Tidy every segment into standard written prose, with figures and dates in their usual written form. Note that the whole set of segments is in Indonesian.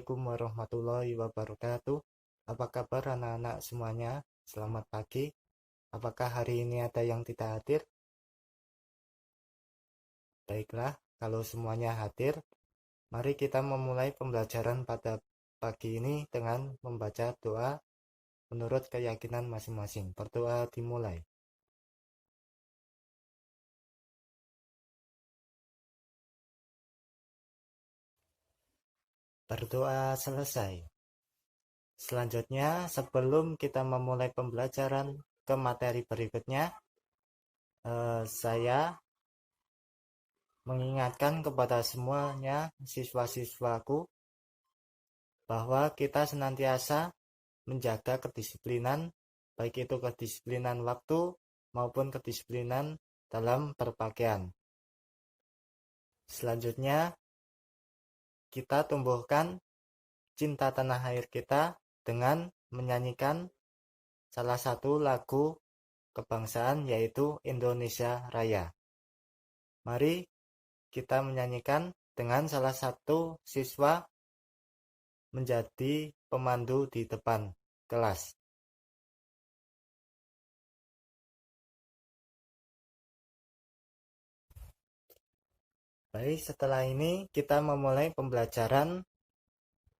Assalamualaikum warahmatullahi wabarakatuh. Apa kabar anak-anak semuanya? Selamat pagi. Apakah hari ini ada yang tidak hadir? Baiklah, kalau semuanya hadir, mari kita memulai pembelajaran pada pagi ini dengan membaca doa menurut keyakinan masing-masing. Berdoa dimulai. Berdoa selesai. Selanjutnya, sebelum kita memulai pembelajaran ke materi berikutnya, saya mengingatkan kepada semuanya siswa-siswaku bahwa kita senantiasa menjaga kedisiplinan, baik itu kedisiplinan waktu maupun kedisiplinan dalam berpakaian. Selanjutnya, kita tumbuhkan cinta tanah air kita dengan menyanyikan salah satu lagu kebangsaan, yaitu Indonesia Raya. Mari kita menyanyikan dengan salah satu siswa menjadi pemandu di depan kelas. Baik, setelah ini kita memulai pembelajaran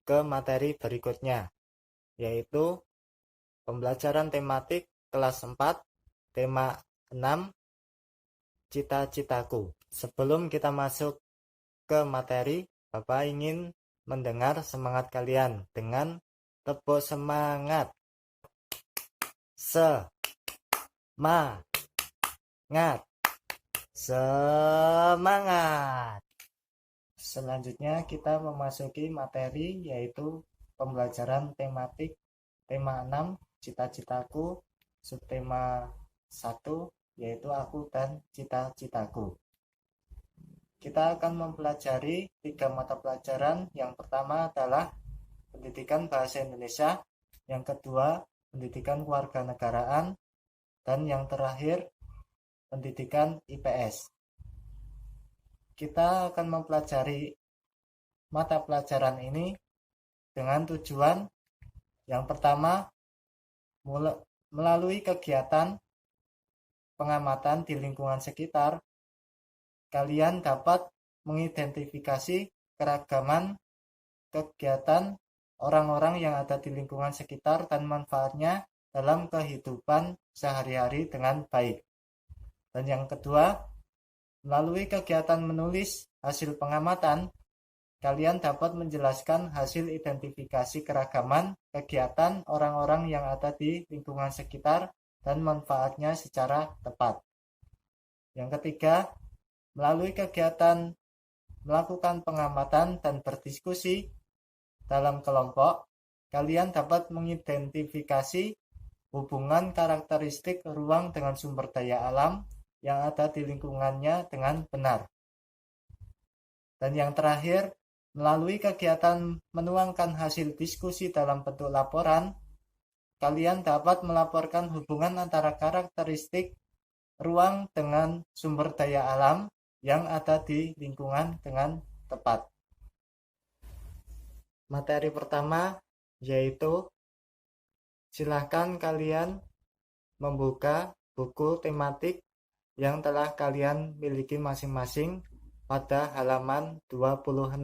ke materi berikutnya, yaitu pembelajaran tematik kelas 4, tema 6, cita-citaku. Sebelum kita masuk ke materi, Bapak ingin mendengar semangat kalian dengan tepuk semangat. Semangat. Semangat. Selanjutnya kita memasuki materi, yaitu pembelajaran tematik tema 6, cita-citaku, subtema 1, yaitu aku dan cita-citaku. Kita akan mempelajari 3 mata pelajaran. Yang pertama adalah pendidikan bahasa Indonesia, yang kedua pendidikan kewarganegaraan, dan yang terakhir pendidikan IPS. Kita akan mempelajari mata pelajaran ini dengan tujuan yang pertama, melalui kegiatan pengamatan di lingkungan sekitar, kalian dapat mengidentifikasi keragaman kegiatan orang-orang yang ada di lingkungan sekitar dan manfaatnya dalam kehidupan sehari-hari dengan baik. Dan yang kedua, melalui kegiatan menulis hasil pengamatan, kalian dapat menjelaskan hasil identifikasi keragaman kegiatan orang-orang yang ada di lingkungan sekitar dan manfaatnya secara tepat. Yang ketiga, melalui kegiatan melakukan pengamatan dan berdiskusi dalam kelompok, kalian dapat mengidentifikasi hubungan karakteristik ruang dengan sumber daya alam yang ada di lingkungannya dengan benar. Dan yang terakhir, melalui kegiatan menuangkan hasil diskusi dalam bentuk laporan, kalian dapat melaporkan hubungan antara karakteristik ruang dengan sumber daya alam yang ada di lingkungan dengan tepat. Materi pertama yaitu silahkan kalian membuka buku tematik yang telah kalian miliki masing-masing pada halaman 26.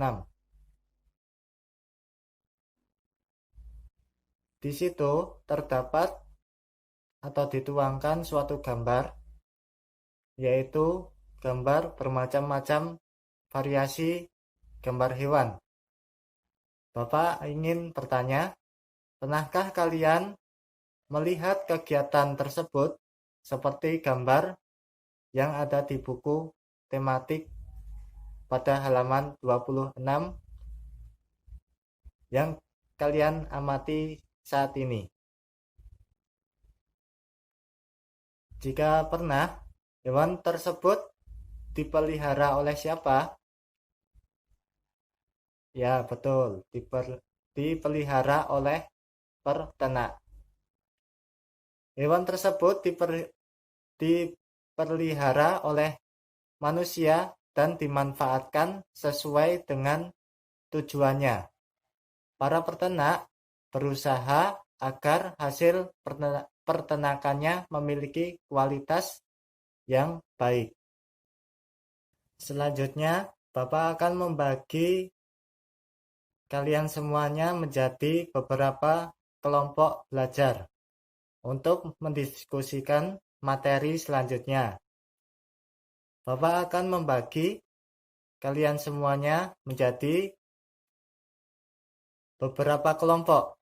Di situ terdapat atau dituangkan suatu gambar, yaitu gambar bermacam-macam variasi gambar hewan. Bapak ingin bertanya, pernahkah kalian melihat kegiatan tersebut seperti gambar yang ada di buku tematik pada halaman 26 yang kalian amati saat ini? Jika pernah, hewan tersebut dipelihara oleh siapa? Ya, betul, dipelihara oleh peternak. Hewan tersebut dipelihara oleh manusia dan dimanfaatkan sesuai dengan tujuannya. para peternak berusaha agar hasil peternakannya memiliki kualitas yang baik. Selanjutnya, Bapak akan membagi kalian semuanya menjadi beberapa kelompok belajar untuk mendiskusikan materi selanjutnya. Bapak akan membagi kalian semuanya menjadi beberapa kelompok,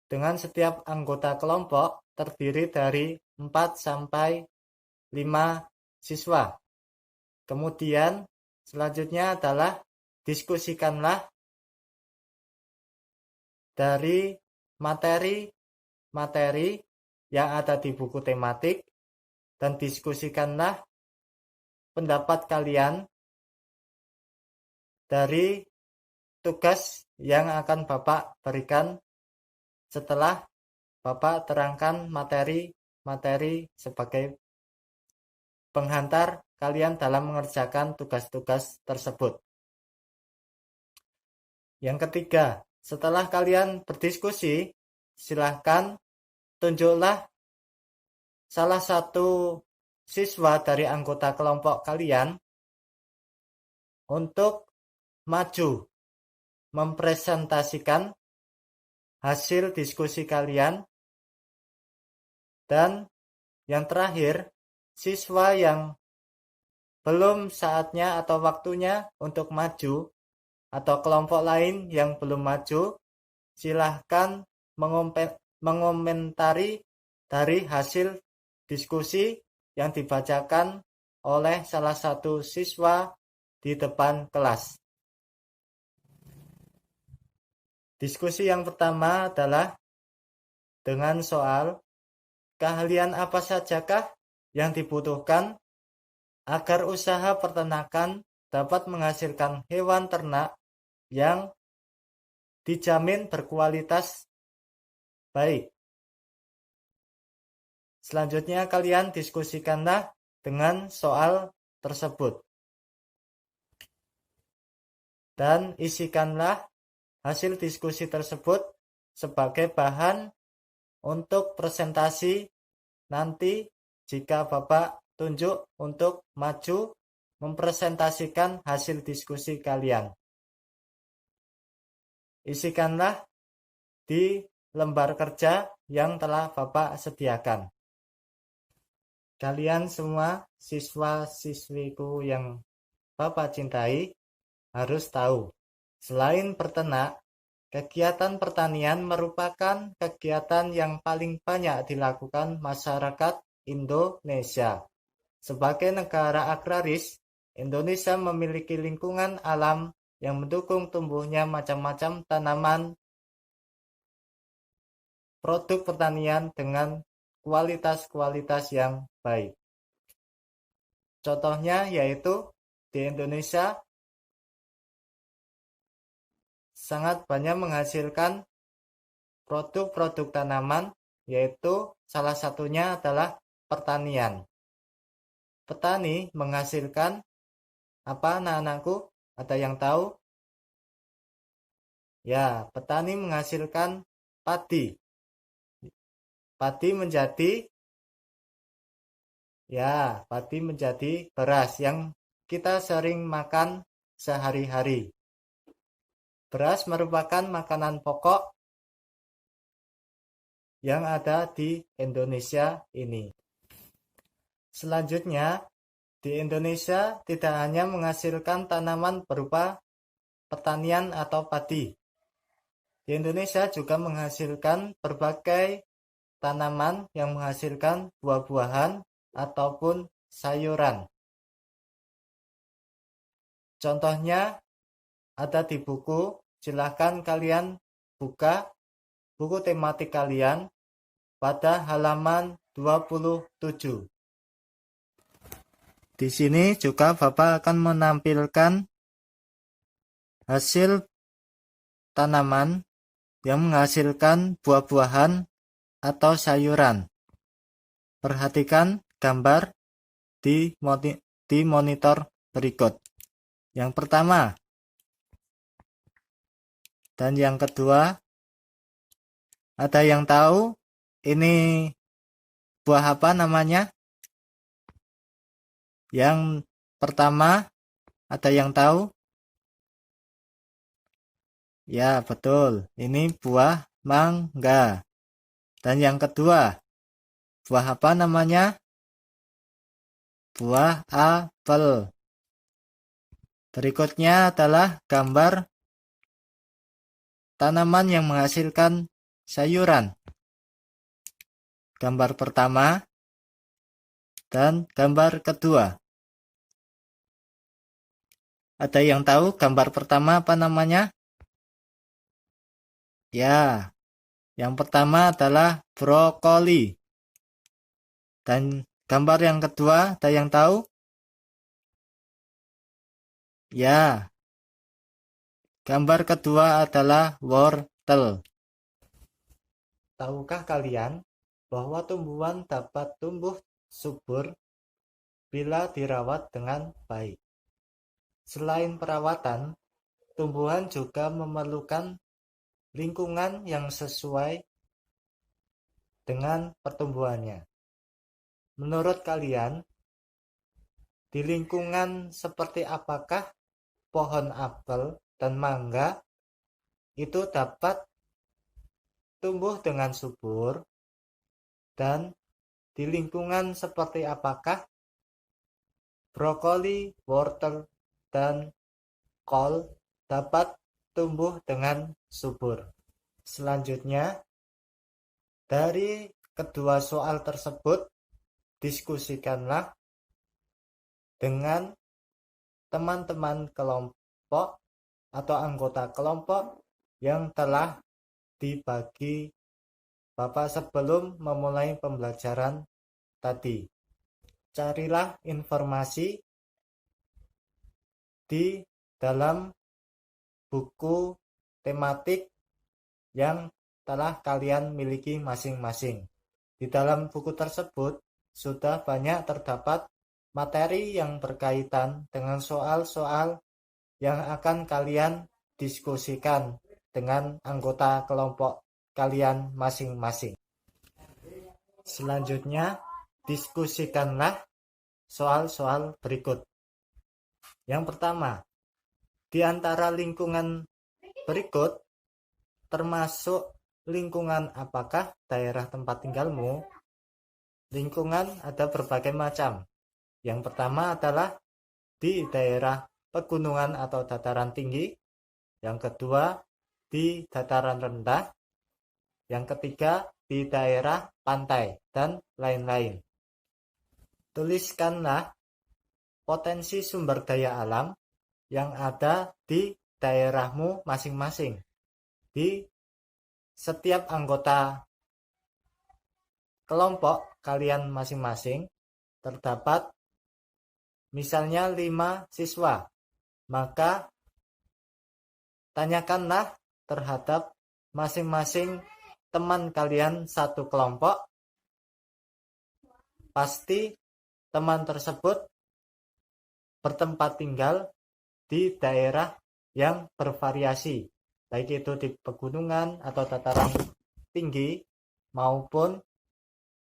dengan setiap anggota kelompok terdiri dari 4 sampai 5 siswa. Kemudian selanjutnya adalah diskusikanlah dari materi-materi yang ada di buku tematik dan diskusikanlah pendapat kalian dari tugas yang akan Bapak berikan setelah Bapak terangkan materi-materi sebagai penghantar kalian dalam mengerjakan tugas-tugas tersebut. Yang ketiga, setelah kalian berdiskusi, silahkan tunjuklah salah satu siswa dari anggota kelompok kalian untuk maju mempresentasikan hasil diskusi kalian. Dan yang terakhir, siswa yang belum saatnya atau waktunya untuk maju atau kelompok lain yang belum maju, silahkan mengomentari dari hasil diskusi yang dibacakan oleh salah satu siswa di depan kelas. Diskusi yang pertama adalah dengan soal, keahlian apa sajakah yang dibutuhkan agar usaha peternakan dapat menghasilkan hewan ternak yang dijamin berkualitas baik. Selanjutnya kalian diskusikanlah dengan soal tersebut. Dan isikanlah hasil diskusi tersebut sebagai bahan untuk presentasi nanti jika Bapak tunjuk untuk maju mempresentasikan hasil diskusi kalian. Isikanlah di lembar kerja yang telah Bapak sediakan. Kalian semua siswa-siswiku yang Bapak cintai harus tahu, selain peternak, kegiatan pertanian merupakan kegiatan yang paling banyak dilakukan masyarakat Indonesia. Sebagai negara agraris, Indonesia memiliki lingkungan alam yang mendukung tumbuhnya macam-macam tanaman, produk pertanian dengan kualitas-kualitas yang baik. Contohnya yaitu di Indonesia sangat banyak menghasilkan produk-produk tanaman, yaitu salah satunya adalah pertanian. Petani menghasilkan apa, anak-anakku? Ada yang tahu? Ya, petani menghasilkan padi. Padi menjadi beras yang kita sering makan sehari-hari. Beras merupakan makanan pokok yang ada di Indonesia ini. Selanjutnya, di Indonesia tidak hanya menghasilkan tanaman berupa pertanian atau padi. Di Indonesia juga menghasilkan berbagai tanaman yang menghasilkan buah-buahan ataupun sayuran. Contohnya ada di buku, silahkan kalian buka buku tematik kalian pada halaman 27. Di sini juga Bapak akan menampilkan hasil tanaman yang menghasilkan buah-buahan atau sayuran. Perhatikan gambar di monitor berikut. Yang pertama, Dan yang kedua, ada yang tahu ini buah apa namanya? Yang pertama, ada yang tahu? Ya, betul. Ini buah mangga. Dan yang kedua, buah apa namanya? Buah apel. Berikutnya adalah gambar tanaman yang menghasilkan sayuran. Gambar pertama dan gambar kedua. Ada yang tahu gambar pertama apa namanya? Ya, yang pertama adalah brokoli. Dan gambar yang kedua, ada yang tahu? Ya, gambar kedua adalah wortel. Tahukah kalian bahwa tumbuhan dapat tumbuh subur bila dirawat dengan baik? Selain perawatan, tumbuhan juga memerlukan lingkungan yang sesuai dengan pertumbuhannya. Menurut kalian, di lingkungan seperti apakah pohon apel dan mangga itu dapat tumbuh dengan subur? Dan di lingkungan seperti apakah brokoli, wortel, dan kol dapat tumbuh dengan subur? Selanjutnya, dari kedua soal tersebut, diskusikanlah dengan teman-teman kelompok atau anggota kelompok yang telah dibagi Bapak sebelum memulai pembelajaran tadi. Carilah informasi di dalam buku tematik yang telah kalian miliki masing-masing. Di dalam buku tersebut sudah banyak terdapat materi yang berkaitan dengan soal-soal yang akan kalian diskusikan dengan anggota kelompok kalian masing-masing. Selanjutnya, diskusikanlah soal-soal berikut. Yang pertama, di antara lingkungan berikut, termasuk lingkungan apakah daerah tempat tinggalmu? Lingkungan ada berbagai macam. Yang pertama adalah di daerah pegunungan atau dataran tinggi. Yang kedua, di dataran rendah. Yang ketiga, di daerah pantai, dan lain-lain. Tuliskanlah potensi sumber daya alam yang ada di daerahmu masing-masing. Di setiap anggota kelompok kalian masing-masing terdapat misalnya 5 siswa. Maka tanyakanlah terhadap masing-masing teman kalian satu kelompok. Pasti teman tersebut bertempat tinggal di daerah yang bervariasi, baik itu di pegunungan atau dataran tinggi maupun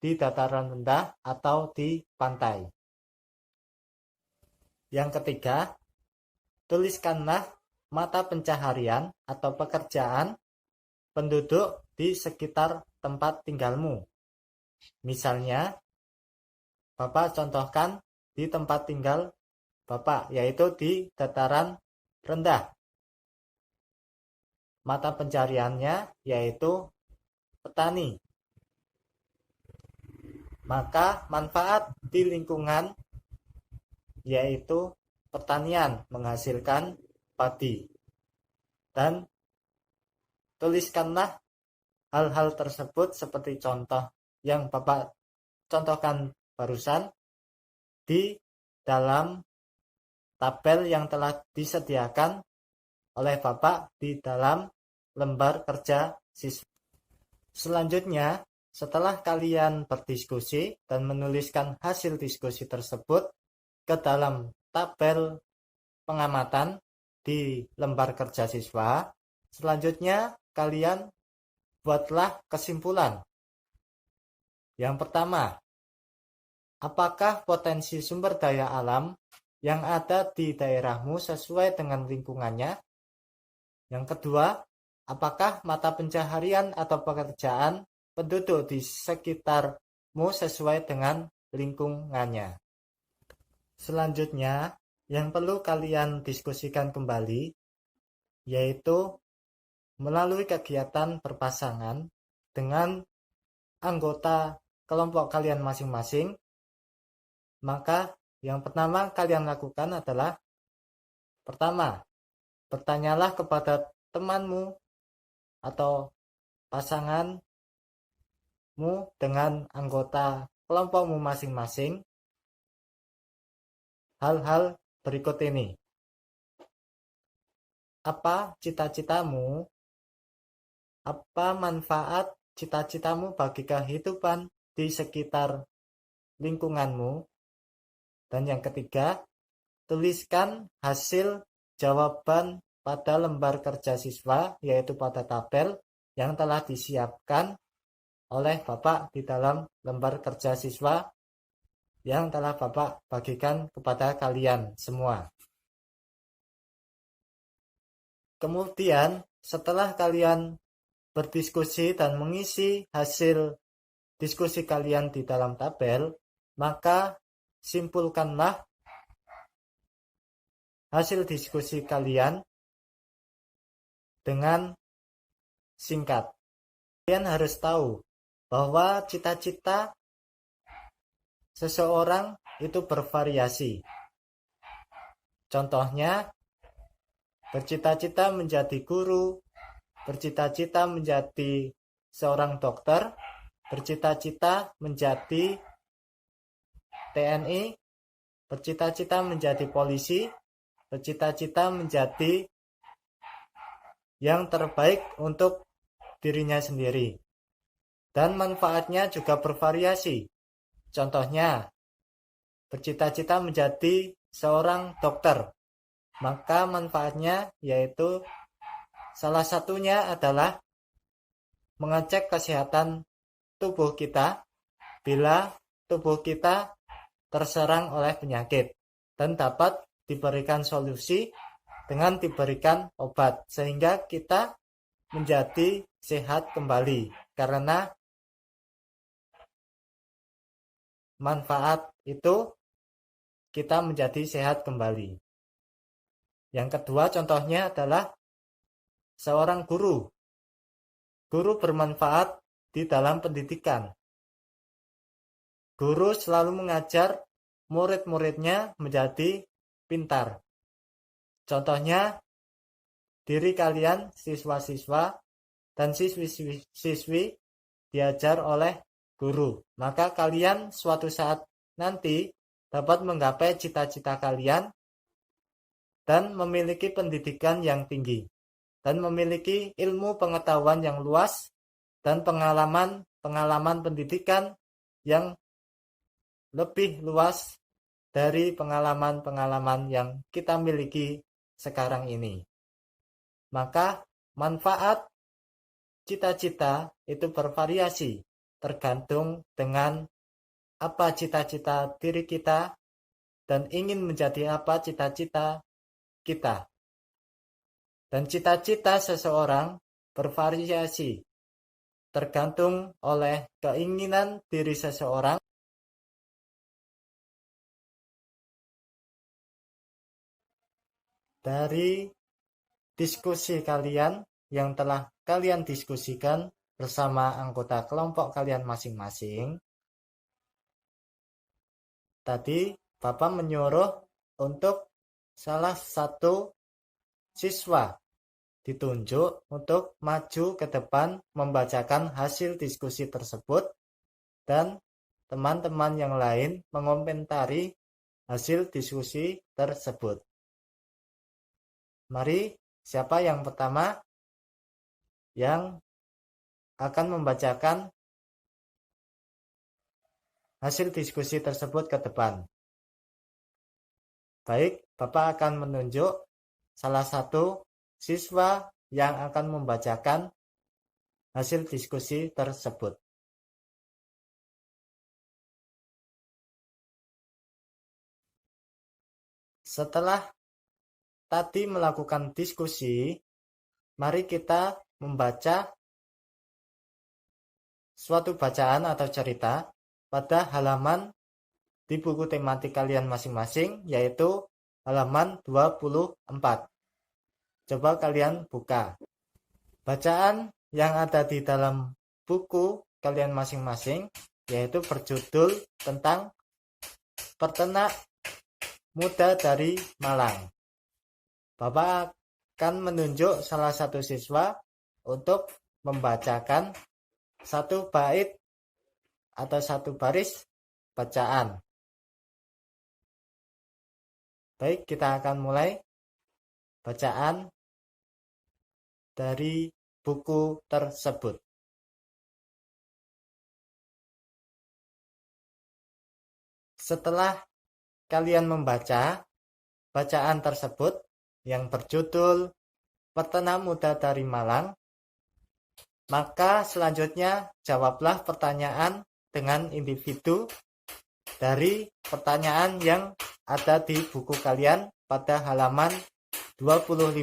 di dataran rendah atau di pantai. Yang ketiga, tuliskanlah mata pencaharian atau pekerjaan penduduk di sekitar tempat tinggalmu. Misalnya, Bapak contohkan di tempat tinggal Bapak, yaitu di dataran rendah. Mata pencariannya yaitu petani. Maka manfaat di lingkungan yaitu pertanian menghasilkan padi. Dan tuliskanlah hal-hal tersebut seperti contoh yang Bapak contohkan barusan di dalam tabel yang telah disediakan oleh Bapak di dalam lembar kerja siswa. Selanjutnya, setelah kalian berdiskusi dan menuliskan hasil diskusi tersebut ke dalam tabel pengamatan di lembar kerja siswa, Selanjutnya, kalian buatlah kesimpulan. Yang pertama, apakah potensi sumber daya alam yang ada di daerahmu sesuai dengan lingkungannya? Yang kedua, apakah mata pencaharian atau pekerjaan penduduk di sekitarmu sesuai dengan lingkungannya? Selanjutnya, yang perlu kalian diskusikan kembali yaitu melalui kegiatan berpasangan dengan anggota kelompok kalian masing-masing. Maka yang pertama kalian lakukan adalah pertama, bertanyalah kepada temanmu atau pasanganmu dengan anggota kelompokmu masing-masing hal-hal berikut ini. Apa cita-citamu? Apa manfaat cita-citamu bagi kehidupan di sekitar lingkunganmu? Dan yang ketiga, tuliskan hasil jawaban pada lembar kerja siswa, yaitu pada tabel yang telah disiapkan oleh Bapak di dalam lembar kerja siswa yang telah Bapak bagikan kepada kalian semua. Kemudian, setelah kalian berdiskusi dan mengisi hasil diskusi kalian di dalam tabel, maka simpulkanlah hasil diskusi kalian dengan singkat. Kalian harus tahu bahwa cita-cita seseorang itu bervariasi. Contohnya, bercita-cita menjadi guru, bercita-cita menjadi seorang dokter, bercita-cita menjadi TNI, bercita-cita menjadi polisi, bercita-cita menjadi yang terbaik untuk dirinya sendiri. Dan manfaatnya juga bervariasi. Contohnya, bercita-cita menjadi seorang dokter. Maka manfaatnya yaitu salah satunya adalah mengecek kesehatan tubuh kita bila tubuh kita terserang oleh penyakit dan dapat diberikan solusi dengan diberikan obat sehingga kita menjadi sehat kembali karena manfaat itu kita menjadi sehat kembali. Yang kedua contohnya adalah seorang guru. Guru bermanfaat di dalam pendidikan. Guru selalu mengajar murid-muridnya menjadi pintar. Contohnya, diri kalian siswa-siswa dan siswi-siswi diajar oleh guru. Maka kalian suatu saat nanti dapat menggapai cita-cita kalian dan memiliki pendidikan yang tinggi dan memiliki ilmu pengetahuan yang luas dan pengalaman pendidikan yang lebih luas dari pengalaman-pengalaman yang kita miliki sekarang ini. Maka manfaat cita-cita itu bervariasi tergantung dengan apa cita-cita diri kita dan ingin menjadi apa cita-cita kita. Dan cita-cita seseorang bervariasi tergantung oleh keinginan diri seseorang. Dari diskusi kalian yang telah kalian diskusikan bersama anggota kelompok kalian masing-masing, tadi Bapak menyuruh untuk salah satu siswa ditunjuk untuk maju ke depan membacakan hasil diskusi tersebut dan teman-teman yang lain mengomentari hasil diskusi tersebut. Mari, siapa yang pertama yang akan membacakan hasil diskusi tersebut ke depan? Baik, Bapak akan menunjuk salah satu siswa yang akan membacakan hasil diskusi tersebut. Setelah tadi melakukan diskusi, mari kita membaca suatu bacaan atau cerita pada halaman di buku tematik kalian masing-masing, yaitu halaman 24. Coba kalian buka. Bacaan yang ada di dalam buku kalian masing-masing yaitu berjudul tentang peternak muda dari Malang. Bapak akan menunjuk salah satu siswa untuk membacakan satu bait atau satu baris bacaan. Baik, kita akan mulai bacaan dari buku tersebut. Setelah kalian membaca bacaan tersebut yang berjudul Peternak Muda dari Malang, maka selanjutnya jawablah pertanyaan dengan individu dari pertanyaan yang ada di buku kalian pada halaman 25.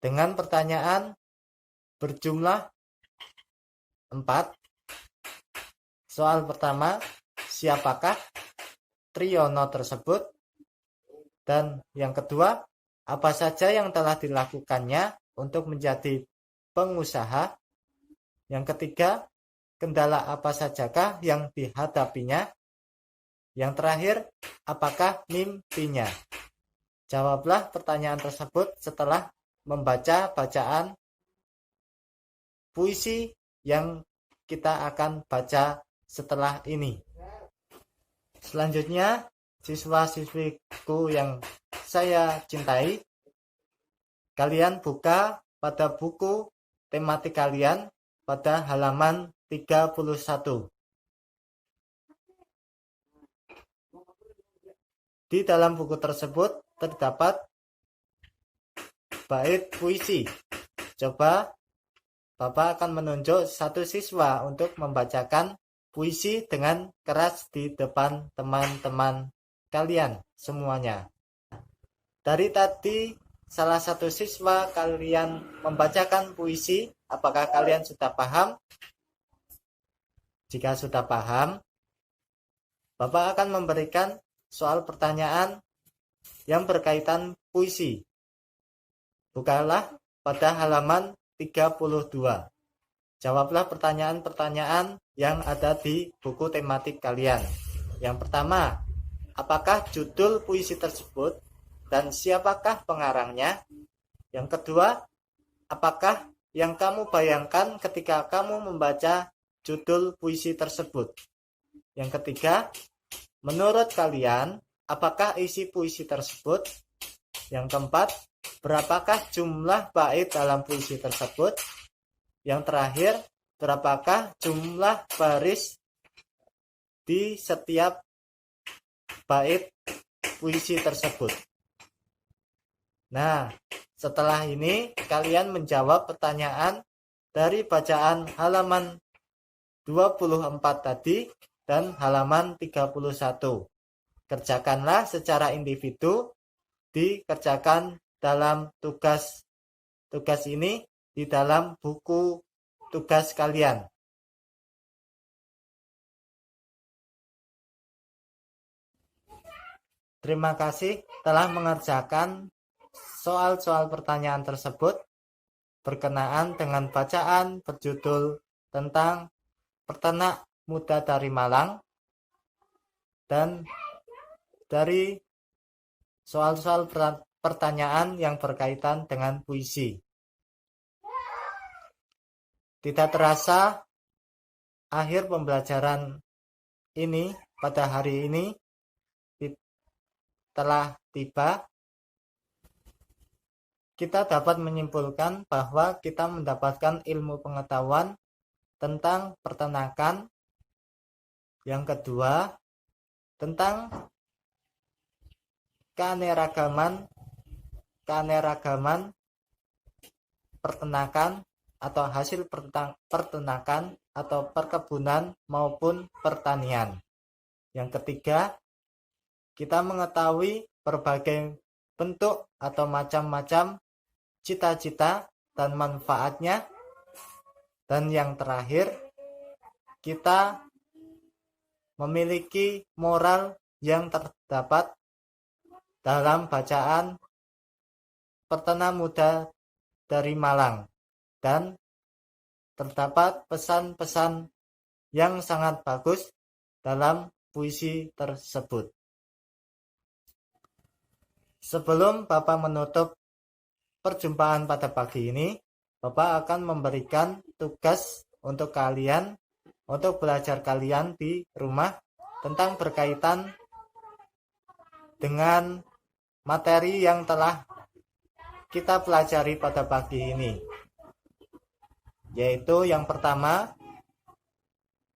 Dengan pertanyaan berjumlah 4. Soal pertama, siapakah Triyono tersebut? Dan yang kedua, apa saja yang telah dilakukannya untuk menjadi pengusaha? Yang ketiga, kendala apa sajakah yang dihadapinya? Yang terakhir, apakah mimpinya? Jawablah pertanyaan tersebut setelah membaca bacaan puisi yang kita akan baca setelah ini. Selanjutnya, siswa-siswiku yang saya cintai, kalian buka pada buku tematik kalian pada halaman 31. Di dalam buku tersebut terdapat bait puisi. Coba Bapak akan menunjuk satu siswa untuk membacakan puisi dengan keras di depan teman-teman kalian semuanya. Dari tadi salah satu siswa kalian membacakan puisi, apakah kalian sudah paham? Jika sudah paham, Bapak akan memberikan soal pertanyaan yang berkaitan puisi. Bukalah pada halaman 32. Jawablah pertanyaan-pertanyaan yang ada di buku tematik kalian. Yang pertama, apakah judul puisi tersebut dan siapakah pengarangnya? Yang kedua, apakah yang kamu bayangkan ketika kamu membaca judul puisi tersebut? Yang ketiga, menurut kalian, apakah isi puisi tersebut? Yang keempat, berapakah jumlah bait dalam puisi tersebut? Yang terakhir, berapakah jumlah baris di setiap bait puisi tersebut? Nah, setelah ini kalian menjawab pertanyaan dari bacaan halaman 24 tadi dan halaman 31. Kerjakanlah secara individu, dikerjakan dalam tugas ini di dalam buku tugas kalian. Terima kasih telah mengerjakan soal-soal pertanyaan tersebut berkenaan dengan bacaan berjudul tentang Peternak Muda dari Malang dan dari soal-soal pertanyaan yang berkaitan dengan puisi. Tidak terasa akhir pembelajaran ini pada hari ini telah tiba. Kita dapat menyimpulkan bahwa kita mendapatkan ilmu pengetahuan tentang peternakan. Yang kedua, tentang keanekaragaman peternakan atau hasil peternakan atau perkebunan maupun pertanian. Yang ketiga, kita mengetahui berbagai bentuk atau macam-macam cita-cita dan manfaatnya. Dan yang terakhir, kita memiliki moral yang terdapat dalam bacaan Pertana Muda dari Malang, dan terdapat pesan-pesan yang sangat bagus dalam puisi tersebut. Sebelum Bapak menutup perjumpaan pada pagi ini, Bapak akan memberikan tugas untuk kalian, untuk belajar kalian di rumah tentang berkaitan dengan materi yang telah kita pelajari pada pagi ini. Yaitu yang pertama,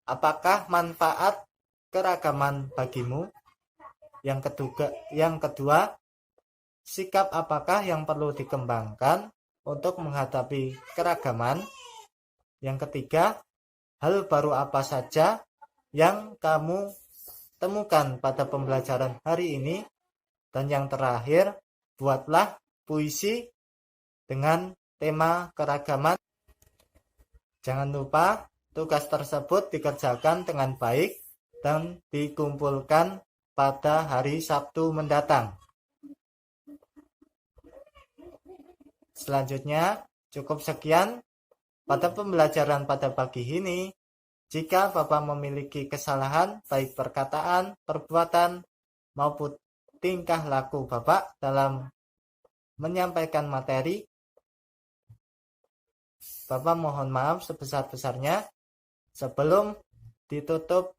apakah manfaat keragaman bagimu? Yang kedua, sikap apakah yang perlu dikembangkan untuk menghadapi keragaman? Yang ketiga, hal baru apa saja yang kamu temukan pada pembelajaran hari ini? Dan yang terakhir, buatlah puisi dengan tema keragaman. Jangan lupa tugas tersebut dikerjakan dengan baik dan dikumpulkan pada hari Sabtu mendatang. Selanjutnya, cukup sekian pada pembelajaran pada pagi ini. Jika Bapak memiliki kesalahan, baik perkataan, perbuatan, maupun tingkah laku Bapak dalam menyampaikan materi, Bapak mohon maaf sebesar-besarnya. Sebelum ditutup,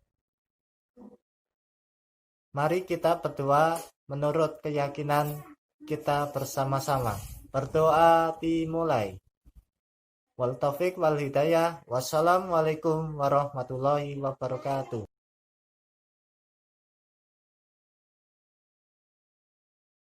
mari kita berdoa menurut keyakinan kita bersama-sama. Berdoa dimulai. Wal taufiq wal hidayah. Wassalamualaikum warahmatullahi wabarakatuh.